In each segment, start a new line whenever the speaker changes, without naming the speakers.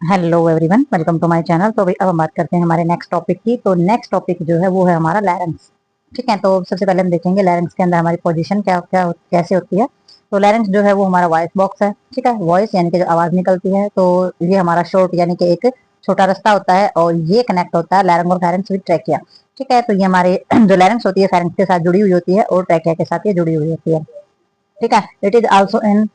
Hello everyone, welcome to my channel. तो भाई अब हम बात करते हैं हमारे नेक्स्ट टॉपिक की। तो नेक्स्ट टॉपिक जो है वो है हमारा लैरिंक्स। ठीक है, तो सबसे पहले हम देखेंगे लैरिंक्स के अंदर हमारी पोजीशन क्या क्या कैसे होती है। तो लैरिंक्स जो है वो हमारा वॉइस बॉक्स है। ठीक है, वॉइस यानी कि जो आवाज निकलती है, तो ये हमारा शॉर्ट यानी कि एक छोटा रास्ता होता है और ये कनेक्ट होता है लैरिंग और फेरेंक्स विद ट्रैकिया। ठीक है, तो ये हमारे जो लैरिंक्स होती है फेरेंक्स के साथ जुड़ी हुई होती है और ट्रैकिया के साथ ये जुड़ी हुई होती है। ठीक है, it is also in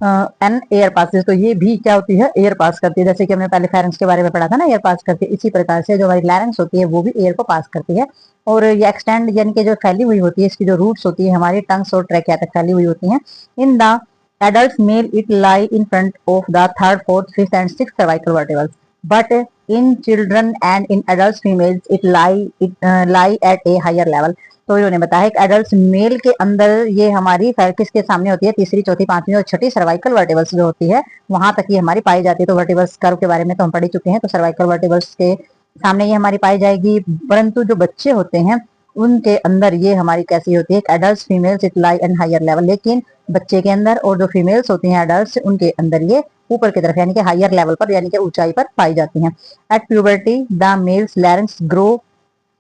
an air passes. तो ये भी क्या होती है, एयर पास करती है। जैसे कि हमने पहले फेरेंक्स के बारे में पढ़ा था ना, एयर पास करती है। इसी प्रकार से जो हमारी लैरिंक्स होती है वो भी एयर को पास करती है। और ये एक्सटेंड यानी कि जो फैली हुई होती है, इसकी जो रूट्स होती है हमारी टंग्स और ट्रैकिया तक फैली हुई होती हैं। In the adult male it lie in front of the third, fourth, fifth and sixth cervical vertebrae, but in children and in adult females it lie at a higher level। तो इन्होंने बताया कि adult mail के अंदर ये हमारी फैल्किस के सामने होती है, तीसरी, चौथी, पांचवी और छठी सर्वाइकल वर्टिबल्स जो होती है वहां तक ये हमारी पाई जाती है। तो वर्टिबल्स कर्व के बारे में तो हम पढ़ चुके हैं। तो सर्वाइकल वर्टिबल्स के सामने ये हमारी पाई जाएगी, परंतु जो बच्चे होते हैं उनके अंदर ये हमारी कैसी होती है, adult females it lie an higher level. लेकिन बच्चे के अंदर और जो फीमेल्स होती हैं एडल्ट, उनके अंदर ये ऊपर की तरफ यानी कि हायर लेवल पर यानी कि ऊंचाई पर पाई जाती हैं। At puberty the males larynx grow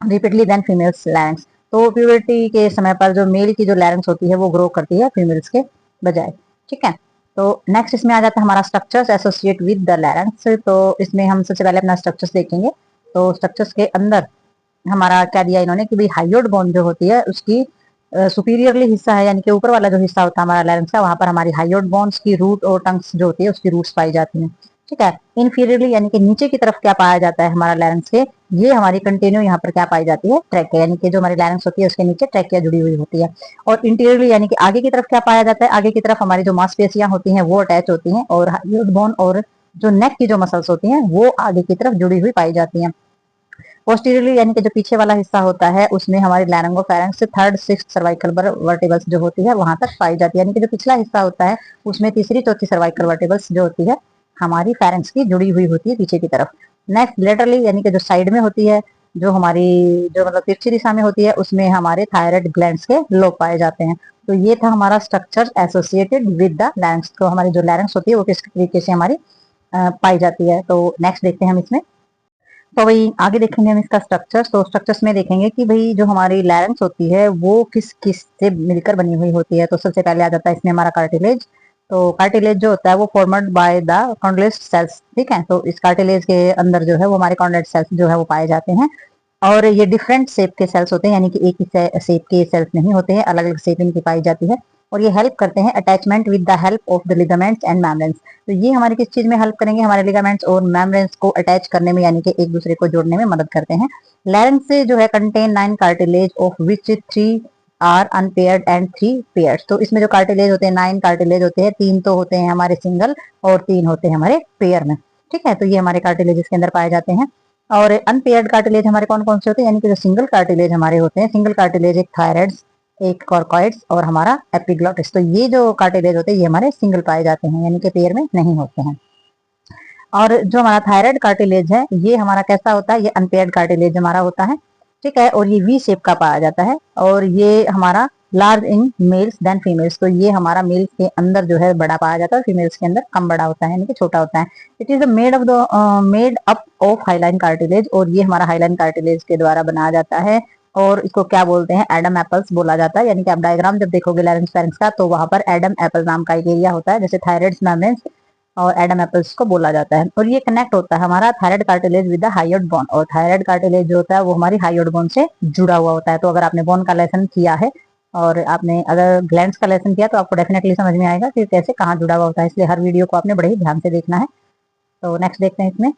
rapidly than females larynx. तो प्यूबर्टी के समय पर जो मेल की जो लैरिंक्स होती है वो ग्रो करती है फीमेल्स के बजाय। ठीक है, तो नेक्स्ट इसमें आ जाता है हमारा structures associate with the larynx. तो इसमें हम सबसे पहले अपना स्ट्रक्चर्स देखेंगे। तो स्ट्रक्चर्स के अंदर हमारा क्या दिया इन्होंने कि भाई हाइयोड बोन जो होती है उसकी सुपीरियरली हिस्सा है, यानी कि ऊपर वाला जो हिस्सा होता है हमारा लैरिंक्स का, वहां पर हमारी हाइयोड बोन्स की रूट और टंग्स जो होती है उसकी रूट्स पाई जाती हैं। ठीक है, इनफीरियरली यानी कि नीचे की तरफ क्या पाया जाता है हमारा लैरिंक्स के, ये हमारी कंटिन्यू यहाँ पर क्या पाई जाती है, ट्रैकिया। यानी कि जो हमारी लैरिंक्स होती है उसके नीचे ट्रैकिया जुड़ी हुई होती है। और इंटीरियरली यानी कि आगे की तरफ क्या पाया जाता है, आगे की तरफ हमारी जो मांसपेशियां होती हैं वो अटैच होती हैं और हाइयोड बोन और जो नेक की जो मसल्स होती हैं वो आगे की तरफ जुड़ी हुई पाई जाती हैं। पोस्टीरियरली यानी कि जो पीछे वाला हिस्सा होता है उसमें हमारी लैरिंगोफैरिंक्स थर्ड, सिक्स्थ सर्वाइकल वर्टिबल्स जो होती है वहां तक पाई जाती है। यानी कि जो पिछला हिस्सा होता है उसमें तीसरी, चौथी सर्वाइकल वर्टिबल्स जो होती है हमारी फेरेंक्स की जुड़ी हुई होती है पीछे की तरफ। नेक्स्ट लेटरली यानी कि जो साइड में होती है, जो हमारी जो मतलब तिरछी दिशा में होती है, उसमें हमारे थायराइड ग्लैंड्स के लोब पाए जाते हैं। तो ये था हमारा structure associated with the larynx. तो हमारी जो लैरिंक्स होती है वो किस तरीके से हमारी पाई जाती है। तो नेक्स्ट देखते हैं हम इसमें। तो भाई आगे देखेंगे हम इसका स्ट्रक्चर। तो स्ट्रक्चर्स में देखेंगे कि भाई जो हमारी लैरिंक्स होती है वो किस किस से मिलकर बनी हुई होती है। तो सबसे पहले आ जाता है इसमें हमारा कार्टिलेज। तो कार्टिलेज जो होता है वो फॉर्मड बाय द कॉन्डलेट सेल्स। ठीक है, तो इस कार्टिलेज के अंदर जो है वो हमारे कॉन्डलेट सेल्स जो है वो पाए जाते हैं। और ये डिफरेंट शेप के सेल्स होते हैं, यानी कि एक ही शेप के सेल्स नहीं होते हैं, अलग अलग शेप इनकी पाई जाती है। और ये हेल्प करते हैं attachment with the help of the ligaments and membranes. तो ये हमारी किस चीज में हेल्प करेंगे, हमारे लिगामेंट्स और मेम्ब्रेन्स को अटैच करने में, यानी कि एक दूसरे को जोड़ने में मदद करते हैं। लैरिंक्स से जो है contain 9 cartilage of which 3 are unpaired and 3 paired. तो इसमें जो कार्टिलेज होते हैं 9 कार्टिलेज होते हैं, 3 तो होते हैं हमारे सिंगल और 3 होते हैं हमारे पेयर में। ठीक है, तो ये हमारे कार्टिलेज इसके अंदर पाए जाते हैं। और अनपेयर्ड कार्टिलेज हमारे कौन कौन से होते हैं, यानी कि जो सिंगल कार्टिलेज हमारे होते हैं, सिंगल कार्टिलेज एक थायराइड्स, एक कॉर्कोइड्स और हमारा एपिग्लोटिस। तो ये जो कार्टिलेज होते हैं ये हमारे सिंगल पाए जाते हैं, यानी कि पेयर में नहीं होते हैं। और जो हमारा थायराइड कार्टिलेज है ये हमारा कैसा होता है, ये अनपेयर्ड कार्टिलेज हमारा होता है। ठीक है, और ये वी शेप का पाया जाता है और ये हमारा large in males than females. तो ये हमारा मेल्स के अंदर जो है बड़ा पाया जाता है, फीमेल्स के अंदर कम बड़ा होता है, यानी कि छोटा होता है। It is made up of hyaline cartilage. और ये हमारा हाइलाइन कार्टिलेज के द्वारा बनाया जाता है और इसको क्या बोलते हैं, एडम एप्पल्स बोला जाता है। यानी कि आप डायग्राम जब देखोगे लैरिंक्स फेरिंक्स का तो वहां पर एडम एप्पल नाम का एक एरिया होता है, जैसे थायराइड्स मेम्ब्रेन्स और एडम एप्पल्स को बोला जाता है। और ये कनेक्ट होता है हमारा thyroid cartilage with the hyoid bone. और थायराइड कार्टिलेज जो होता है वो हमारी हाइयोड बोन से जुड़ा हुआ होता है। तो अगर आपने बोन का लेसन किया है और आपने अगर ग्लैंड्स का लेसन किया तो आपको डेफिनेटली समझ में आएगा कि कैसे कहाँ जुड़ा हुआ होता है। इसलिए हर वीडियो को आपने बड़े ही ध्यान से देखना है। तो नेक्स्ट देखते हैं इसमें।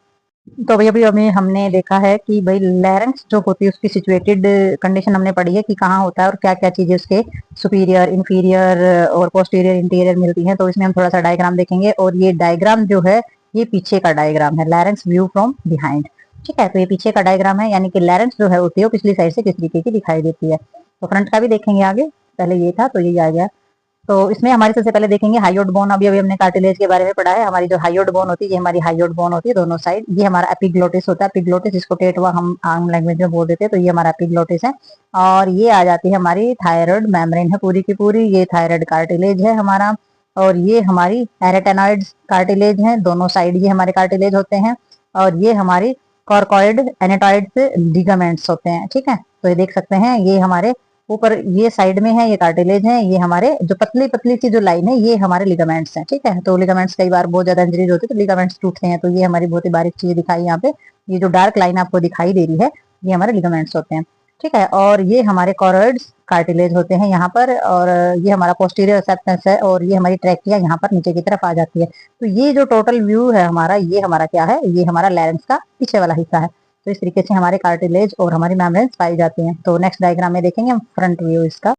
तो भैया अभी अभी हमने देखा है कि भाई लैरिंक्स जो होती है उसकी सिचुएटेड कंडीशन हमने पढ़ी है कि कहाँ होता है और क्या क्या चीजें उसके सुपीरियर, इंफीरियर और पोस्टीरियर, इंटीरियर मिलती हैं। तो इसमें हम थोड़ा सा डायग्राम देखेंगे और ये डायग्राम जो है ये पीछे का डायग्राम है, लैरिंक्स व्यू फ्रॉम बिहाइंड। ठीक है, तो ये पीछे का डायग्राम है, यानी कि लैरिंक्स जो है होती है वो पिछली साइड से किस तरीके की दिखाई देती है। तो फ्रंट का भी देखेंगे आगे, पहले ये था तो ये आ गया। तो इसमें हमारी सबसे पहले देखेंगे हाइयोड बोन। अभी अभी हमने कार्टिलेज के बारे में पढ़ा है। हमारी जो हाइयोड बोन होती है ये हमारी हाइयोड बोन होती है दोनों साइड। ये हमारा एपिग्लोटिस होता है, एपिग्लोटिस इसको टेटवा हम आम लैंग्वेज में बोल देते हैं। तो ये हमारा एपिग्लोटिस है और ये आ जाती है हमारी थायराइड मेम्ब्रेन है पूरी की पूरी, ये थायराइड कार्टिलेज है हमारा। और ये हमारी एरेटेनॉइड कार्टिलेज हैं, दोनों साइड ये हमारे कार्टिलेज होते हैं, और ये हमारी कॉर्कोइड एनेटॉइड लिगामेंट्स होते हैं। ठीक है, तो ये देख सकते हैं, ये हमारे ऊपर ये साइड में है, ये कार्टिलेज है, ये हमारे जो पतली पतली सी जो लाइन है ये हमारे लिगामेंट्स हैं। ठीक है, तो लिगामेंट्स कई बार बहुत ज्यादा इंजरीज होती है तो लिगामेंट्स टूटते हैं, तो ये हमारी बहुत ही बारीक चीज दिखाई यहाँ पे, ये जो डार्क लाइन आपको दिखाई दे रही है ये हमारे लिगामेंट्स होते हैं। ठीक है, और ये हमारे कॉर्कोइड्स कार्टिलेज होते हैं यहाँ पर, और ये हमारा पोस्टीरियर एक्सेप्टेंस है, और ये हमारी ट्रैकिया यहाँ पर नीचे की तरफ आ जाती है। तो ये जो टोटल व्यू है हमारा, ये हमारा क्या है, ये हमारा लैरिंक्स का पीछे वाला हिस्सा है। तो इस तरीके से हमारे कार्टिलेज और हमारी मेम्ब्रेन्स पाई जाती हैं। तो नेक्स्ट डायग्राम में देखेंगे हम फ्रंट व्यू इसका।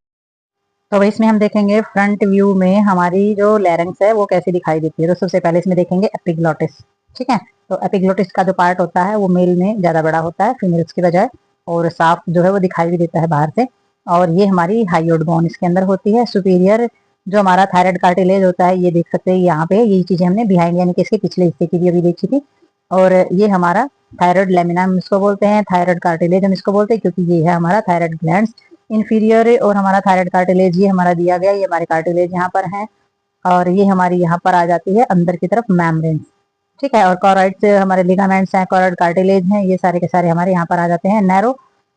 तो वही इसमें हम देखेंगे फ्रंट व्यू में हमारी जो लैरिंक्स है वो कैसी दिखाई देती है। तो सबसे पहले इसमें देखेंगे एपिग्लोटिस। ठीक है, तो एपिग्लोटिस का जो पार्ट होता है वो मेल में ज्यादा बड़ा होता है फीमेल्स की बजाय, और साफ जो है वो दिखाई भी देता है बाहर से। और ये हमारी हाइयोड बोन इसके अंदर होती है। सुपीरियर जो हमारा थायराइड कार्टिलेज होता है, ये देख सकते हैं यहाँ पे, यही चीजें हमने बिहाइंड यानी कि इसके पिछले हिस्से की भी अभी देखी थी। और ये हमारा थायराइड लेमिना हम इसको बोलते हैं, थायराइड कार्टिलेज हम इसको बोलते हैं, क्योंकि ये है हमारा थायराइड ग्लैंड्स इंफीरियर, और हमारा थायराइड कार्टिलेज ये हमारा दिया गया, ये हमारे कार्टिलेज यहाँ पर है, और ये हमारी यहाँ पर आ जाती है अंदर की तरफ मेम्ब्रेन। ठीक है, और कॉर्कोइड से हमारे लिगामेंट्स हैं, कॉर्कोइड कार्टिलेज हैं, ये सारे के सारे हमारे यहाँ पर आ जाते हैं। नैरो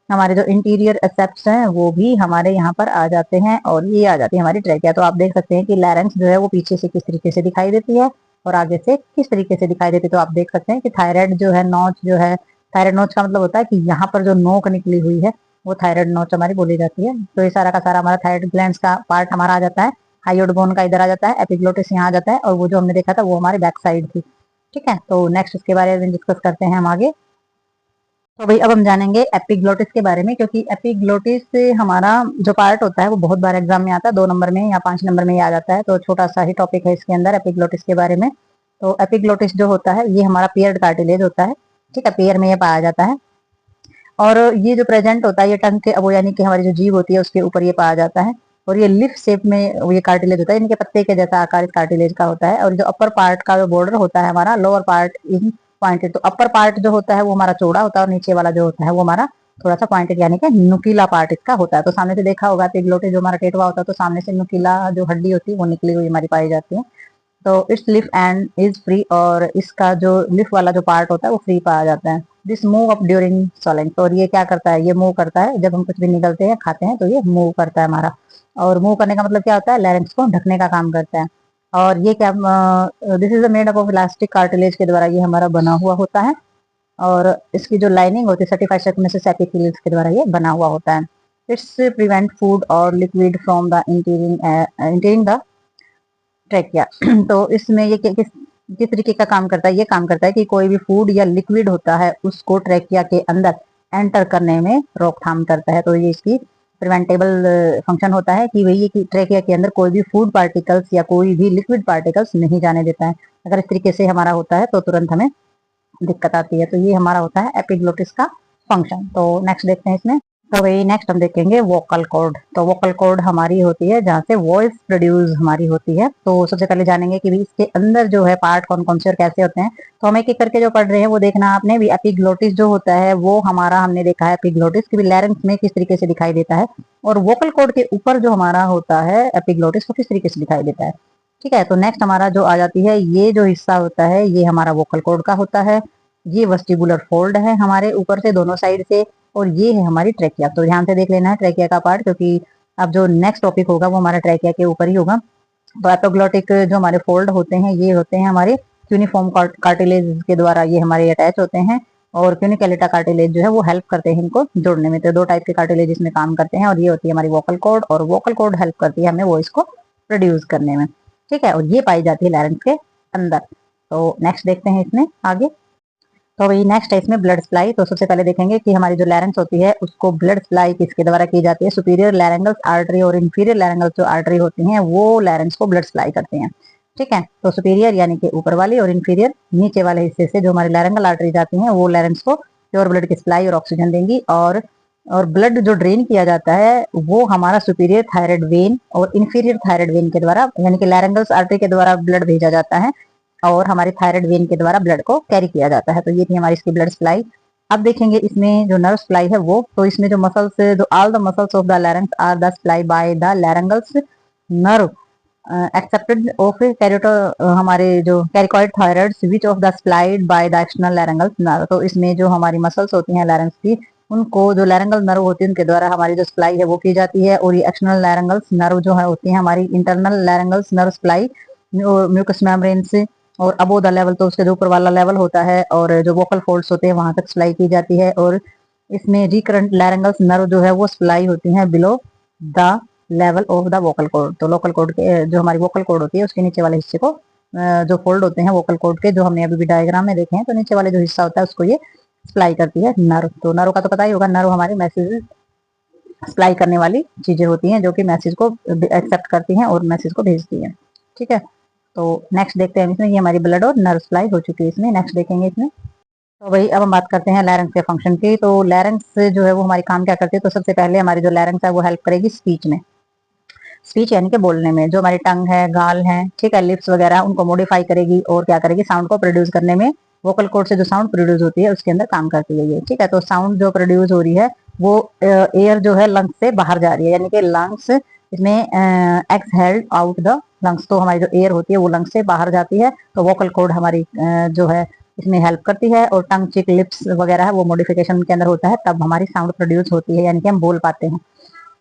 हमारे जो इंटीरियर एसेप्ट्स हैं वो भी हमारे यहाँ पर आ जाते हैं, और ये आ जाती है हमारी ट्रैकिया। तो आप देख सकते हैं कि लैरिंक्स जो है वो पीछे से किस तरीके से दिखाई देती है और आगे से किस तरीके से दिखाई देती है। तो आप देख सकते हैं कि थायराइड जो है नोच जो है, थायराइड नोच का मतलब होता है कि यहाँ पर जो नोक निकली हुई है वो थायराइड नोच हमारी बोली जाती है। तो ये सारा का सारा हमारा थायराइड ग्लैंड्स का पार्ट हमारा आ जाता है, हाइयोड बोन का इधर आ जाता है, एपिग्लोटिस यहाँ आ जाता है, और वो जो हमने देखा था वो हमारे बैक साइड थी। ठीक है, तो नेक्स्ट उसके बारे में डिस्कस करते हैं हम आगे। तो भाई अब हम जानेंगे एपिग्लोटिस के बारे में, क्योंकि एपिग्लोटिस से हमारा जो पार्ट होता है वो बहुत बार एग्जाम में आता है, 2 नंबर में या 5 नंबर में आ जाता है। तो छोटा सा ही टॉपिक है इसके अंदर एपिग्लोटिस के बारे में। तो एपिग्लोटिस जो होता है ये हमारा पेयर्ड कार्टिलेज होता है। ठीक है, पेयर में ये पाया जाता है, और ये जो प्रेजेंट होता है ये टंग के वो यानी कि हमारी जो जीभ होती है उसके ऊपर ये पाया जाता है, और ये लिफ शेप में ये कार्टिलेज होता है, इनके पत्ते के जैसा आकार इस कार्टिलेज का होता है। और जो अपर पार्ट का जो बॉर्डर होता है हमारा, लोअर पार्ट इन पॉइंटेड, तो अपर पार्ट जो होता है वो हमारा चौड़ा होता है, और नीचे वाला जो होता है वो हमारा थोड़ा सा पॉइंटेड यानी कि नुकीला पार्ट इसका होता है। तो सामने से देखा होगा एपिग्लोटिस जो हमारा टेटवा होता है, तो सामने से नुकीला जो हड्डी होती है वो निकली हुई हमारी पाई जाती है। तो इट्स लिफ एंड इज फ्री, और इसका जो लिफ वाला जो पार्ट होता है वो फ्री पाया जाता है। दिस मूव अप ड्यूरिंग सॉलिंग, और ये क्या करता है, ये मूव करता है जब हम कुछ भी निगलते हैं खाते हैं, तो ये मूव करता है हमारा। और मूव करने का मतलब क्या होता है, लैरिंक्स को ढकने का काम करता है। और ये क्या, this is made up of elastic cartilage के द्वारा ये हमारा बना हुआ होता है, और इसकी जो लाइनिंग होती है सर्टिफाइड सर्कुमेसिस एपिथेलियल्स के द्वारा ये बना हुआ होता है। इट्स प्रिवेंट फूड और liquid from the entering the trachea. तो इसमें ये किस किस तरीके का काम करता है, ये काम करता है कि कोई भी फूड या लिक्विड होता है उसको ट्रैकिया के अंदर एंटर करने में रोकथाम करता है। तो ये इसकी प्रिवेंटेबल फंक्शन होता है कि वही कि ट्रैकिया के अंदर कोई भी फूड पार्टिकल्स या कोई भी लिक्विड पार्टिकल्स नहीं जाने देता है। अगर इस तरीके से हमारा होता है तो तुरंत हमें दिक्कत आती है। तो ये हमारा होता है एपिग्लोटिस का फंक्शन। तो नेक्स्ट देखते हैं इसमें। तो वही नेक्स्ट हम देखेंगे वोकल कॉर्ड। तो वोकल कॉर्ड हमारी होती है जहाँ से वॉइस प्रोड्यूस हमारी होती है। तो सबसे पहले जानेंगे कि इसके अंदर जो है पार्ट कौन कौन से और कैसे होते हैं। तो हम एक एक करके जो पढ़ रहे हैं वो देखना आपने भी। एपिग्लोटिस जो होता है वो हमारा हमने देखा है एपिग्लोटिस की लैरिंक्स में किस तरीके से दिखाई देता है, और वोकल कॉर्ड के ऊपर जो हमारा होता है एपिग्लोटिस वो किस तरीके से दिखाई देता है। ठीक है, तो नेक्स्ट हमारा जो आ जाती है ये जो हिस्सा होता है ये हमारा वोकल कॉर्ड का होता है। ये वेस्टिबुलर फोल्ड है हमारे ऊपर से दोनों साइड से, और ये है हमारी ट्रैकिया। तो ध्यान से देख लेना है ट्रैकिया का पार्ट, क्योंकि अब जो नेक्स्ट टॉपिक होगा वो हमारा ट्रैकिया के ऊपर ही होगा। तो एपिग्लोटिक जो हमारे फोल्ड होते हैं ये होते हैं हमारे क्यूनिफॉर्म कार्टिलेज के द्वारा ये हमारे अटैच होते हैं, और क्यूनिकैलिटा कार्टिलेज जो है वो हेल्प करते हैं इनको जोड़ने में। तो 2 टाइप के कार्टिलेज इसमें काम करते हैं, और ये होती है हमारी वोकल कॉर्ड, और वोकल कॉर्ड हेल्प करती है हमें वॉइस को प्रोड्यूस करने में। ठीक है, और ये पाई जाती है लैरिंक्स के अंदर। तो नेक्स्ट देखते हैं इसमें आगे। तो वही नेक्स्ट है इसमें ब्लड सप्लाई। तो सबसे पहले देखेंगे कि हमारी जो लैरिंक्स होती है उसको ब्लड सप्लाई किसके द्वारा की जाती है। सुपीरियर लैरिंगल्स आर्टरी और इंफीरियर लैरिंगल्स जो आर्टरी होती हैं वो लैरिंक्स को ब्लड सप्लाई करते हैं। ठीक है, तो सुपीरियर यानी कि ऊपर वाली, और इंफीरियर नीचे वाले हिस्से से जो हमारी लैरिंगल आर्टरी जाती हैं वो लैरिंक्स को प्योर ब्लड की सप्लाई और ऑक्सीजन देंगी। और ब्लड जो ड्रेन किया जाता है वो हमारा सुपीरियर थायराइड वेन और इंफीरियर थायराइड वेन के द्वारा, यानी कि लैरिंगल्स आर्टरी के द्वारा ब्लड भेजा जाता है, और हमारे थायराइड वेन के द्वारा ब्लड को कैरी किया जाता है। तो ये थी हमारी इसकी ब्लड सप्लाई। अब देखेंगे इसमें जो नर्व सप्लाई है वो, तो इसमें जो मसल्स, जो all the muscles of the larynx are the supply by the laryngeals nerve excepted of cricothyroid हमारे जो cricoid thyroids which of the supplied by the external laryngeal nerve. तो इसमें जो हमारी मसल्स होती हैं लैरिंग्स की, उनको जो लैरिंगल नर्व होती है उनके द्वारा हमारी जो सप्लाई है वो की जाती है। और ये एक्सटर्नल लैरिंगल्स नर्व जो है होती है हमारी internal laryngeals nerve supply mucous membrane से और अबो द लेवल, तो उसके जो ऊपर वाला लेवल होता है और जो वोकल फोल्ड्स होते हैं वहां तक सप्लाई की जाती है। और इसमें रिकरेंट लैरिंगल्स नर्व जो है वो सप्लाई होती है below the level of the vocal cord. तो लोकल कॉर्ड के जो हमारी वोकल कॉर्ड होती है उसके नीचे वाले हिस्से को जो फोल्ड होते हैं वोकल कॉर्ड के, जो हमने अभी भी डायग्राम में देखे हैं, तो नीचे वाले जो हिस्सा होता है उसको ये सप्लाई करती है नर्व। तो नर्व का तो पता ही होगा, नर्व हमारे मैसेज सप्लाई करने वाली चीजें होती हैं जो कि मैसेज को एक्सेप्ट करती हैं और मैसेज को भेजती हैं। ठीक है, तो नेक्स्ट देखते हैं इसमें। ये हमारी ब्लड और नर्व सप्लाई हो चुकी है इसमें, नेक्स्ट देखेंगे इसमें। तो भाई अब हम बात करते हैं लैरिंग्स के फंक्शन की। तो लैरिंग्स जो है वो हमारी काम क्या करती है, तो सबसे पहले हमारी जो लैरिंग्स है वो हेल्प करेगी स्पीच में, स्पीच यानी कि बोलने में। जो हमारी टंग है, गाल है, ठीक है, लिप्स वगैरह, उनको मॉडिफाई करेगी और क्या करेगी, साउंड को प्रोड्यूस करने में, वोकल कॉर्ड से जो साउंड प्रोड्यूस होती है उसके अंदर काम करती है ये। ठीक है, तो साउंड जो प्रोड्यूस हो रही है वो एयर जो है लंग्स से बाहर जा रही है, यानी कि लंग्स इसमें एक्सहेल्ड आउट द लंग्स। तो हमारी जो एयर होती है वो लंग्स से बाहर जाती है, तो वोकल कॉर्ड हमारी जो है इसमें हेल्प करती है। और टंग, चिक, लिप्स वगैरह है वो मॉडिफिकेशन के अंदर होता है, तब हमारी साउंड प्रोड्यूस होती है, यानी कि हम बोल पाते हैं।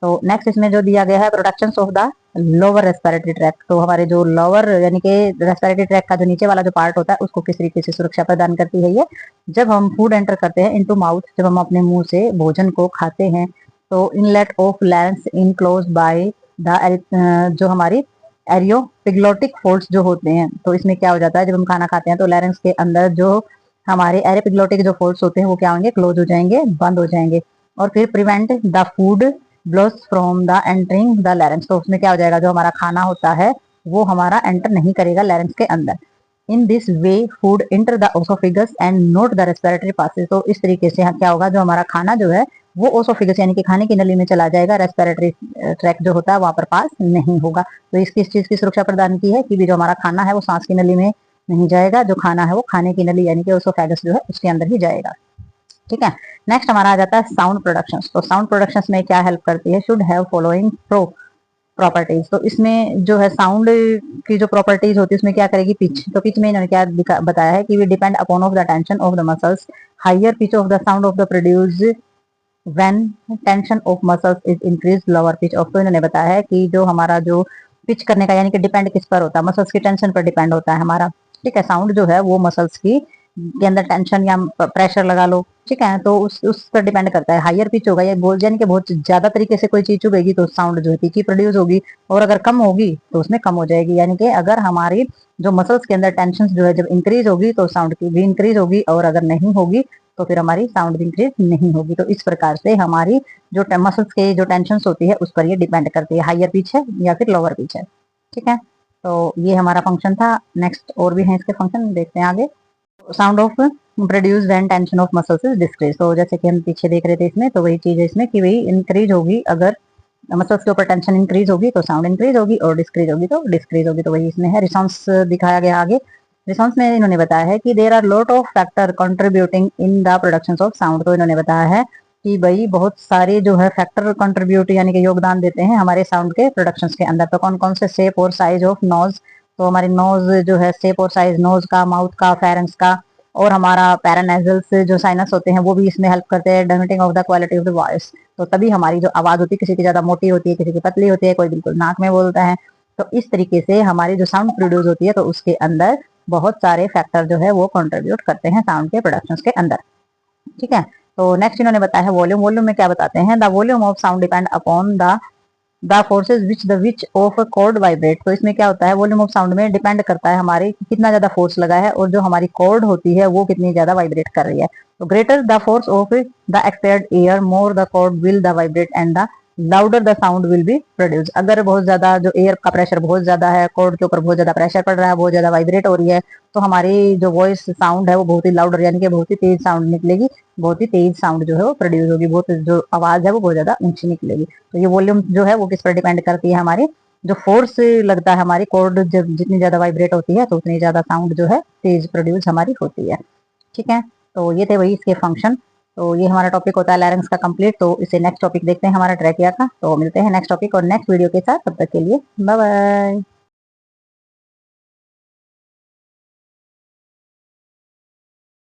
तो नेक्स्ट इसमें जो दिया गया है protection of the lower respiratory tract. तो हमारे जो लोअर यानी कि रेस्पिरेटरी ट्रैक्ट का जो नीचे वाला जो पार्ट होता है उसको किस तरीके से सुरक्षा प्रदान करती है ये, जब हम फूड एंटर करते हैं इनटू माउथ, जब हम अपने मुंह से भोजन को खाते हैं, तो inlet of larynx enclose by the जो हमारी एरियोपिग्लोटिक फोल्ड्स जो होते हैं, तो इसमें क्या हो जाता है, जब हम खाना खाते हैं तो लैरिंक्स के अंदर जो हमारे एरियोपिग्लोटिक जो फोल्ड्स होते हैं वो क्या होंगे, क्लोज हो जाएंगे, बंद हो जाएंगे। और फिर prevent the food blows from the entering the larynx. तो उसमें क्या हो जाएगा, जो हमारा खाना होता है वो हमारा एंटर नहीं करेगा लैरिंक्स के अंदर। In this way food enter the oesophagus and not the respiratory passage. तो इस तरीके से क्या होगा, जो हमारा खाना जो है वो ओसोफिगस यानी कि खाने की नली में चला जाएगा, रेस्पिरेटरी ट्रैक जो होता है वहां पर पास नहीं होगा। तो इसकी इस चीज की सुरक्षा प्रदान की है कि भी जो हमारा खाना है वो सांस की नली में नहीं जाएगा, जो खाना है वो खाने की नली यानी कि ओसोफेगस जो है उसके अंदर ही जाएगा। ठीक है, नेक्स्ट हमारा आ जाता है साउंड प्रोडक्शन। तो साउंड प्रोडक्शन में क्या हेल्प करती है, शुड हैव फॉलोइंग प्रॉपर्टीज। तो इसमें जो है साउंड की जो प्रॉपर्टीज होती है उसमें क्या करेगी, पिच। तो पिच में इन्होंने क्या बताया है कि we depend upon of the tension of the muscles, higher pitch of the sound of the produce when tension of muscles is increase, lower pitch of. तो इन्होंने बताया है कि जो हमारा जो पिच करने का यानी कि डिपेंड किस पर होता है, मसल्स की टेंशन पर डिपेंड होता है हमारा। ठीक है, साउंड जो है वो मसल्स की के अंदर टेंशन या प्रेशर लगा लो, ठीक है, तो उस पर डिपेंड करता है। हायर पिच होगा, ये बोल यानी कि बहुत ज्यादा तरीके से कोई चीज चुभेगी तो साउंड जो है तीखी प्रोड्यूस होगी, और अगर कम होगी तो उसमें कम हो जाएगी। यानी कि अगर हमारी जो मसल्स के अंदर टेंशन जो है जब इंक्रीज होगी तो साउंड की भी इंक्रीज होगी, और अगर नहीं होगी तो फिर हमारी साउंड भी इंक्रीज नहीं होगी। तो इस प्रकार से हमारी जो मसल्स के जो टेंशन होती है उस पर ये डिपेंड करती है, हायर पिच है या फिर लोअर पिच है। ठीक है, तो ये हमारा फंक्शन था। नेक्स्ट और भी है इसके फंक्शन, देखते हैं आगे। Sound of produce when tension of muscles is decrease. तो जैसे कि हम पीछे देख रहे थे इसमें, तो वही चीज है इसमें कि वही इंक्रीज होगी, अगर मसल्स के ऊपर टेंशन इंक्रीज होगी तो साउंड इंक्रीज होगी, और डिक्रीज होगी तो डिक्रीज होगी। तो वही इसमें है। रिस्पॉन्स दिखाया गया आगे। रिस्पॉन्स में इन्होंने बताया है कि there are lot of factor contributing in the production of sound. तो इन्होंने बताया है कि भाई बहुत सारे जो है फैक्टर कंट्रीब्यूट यानी कि योगदान देते हैं हमारे साउंड के प्रोडक्शंस के अंदर। तो कौन कौन से, शेप और साइज ऑफ नोज। तो हमारी नोज जो है शेप और साइज नोज का, माउथ का, फेरेंक्स का, और हमारा पैरानेजल्स जो साइनस होते हैं वो भी इसमें हेल्प करते हैं damping of the quality of the voice. तो तभी हमारी जो आवाज होती है, किसी की ज्यादा मोटी होती है, किसी की पतली होती है, कोई बिल्कुल नाक में बोलता है। तो इस तरीके से हमारी जो साउंड प्रोड्यूस होती है तो उसके अंदर बहुत सारे फैक्टर जो है वो कंट्रीब्यूट करते हैं साउंड के प्रोडक्शन के अंदर। ठीक है, तो नेक्स्ट इन्होंने बताया है वॉल्यूम। वॉल्यूम में क्या बताते हैं, the volume of sound depend upon the forces which of cord vibrate. तो इसमें क्या होता है, वॉल्यूम ऑफ साउंड में डिपेंड करता है हमारे कितना ज्यादा फोर्स लगा है और जो हमारी कॉर्ड होती है वो कितनी ज्यादा वाइब्रेट कर रही है। तो greater the force of the expired air more the cord will the vibrate and the louder the sound will be produce. अगर बहुत ज्यादा जो एयर का प्रेशर बहुत ज्यादा है, कॉर्ड के ऊपर बहुत ज्यादा प्रेशर पड़ रहा है, बहुत ज्यादा वाइब्रेट हो रही है, तो हमारी जो वॉइस साउंड है वो बहुत ही लाउडर यानी कि बहुत ही तेज साउंड निकलेगी, बहुत ही तेज साउंड जो है वो प्रोड्यूस होगी, बहुत जो आवाज है वो बहुत ज्यादा ऊंची निकलेगी। तो ये वॉल्यूम जो है वो किस पर डिपेंड करती है, हमारी जो फोर्स लगता है हमारी कॉर्ड जब जितनी ज्यादा वाइब्रेट होती है तो उतनी ज्यादा साउंड जो है तेज प्रोड्यूस हमारी होती है। ठीक है, तो ये थे वही इसके फंक्शन। तो ये हमारा टॉपिक होता है लैरिंक्स का कंप्लीट। तो इसे नेक्स्ट टॉपिक देखते हैं हमारा ट्रैकिया का। तो मिलते हैं नेक्स्ट टॉपिक और नेक्स्ट वीडियो के साथ, तब तक के लिए बाय बाय।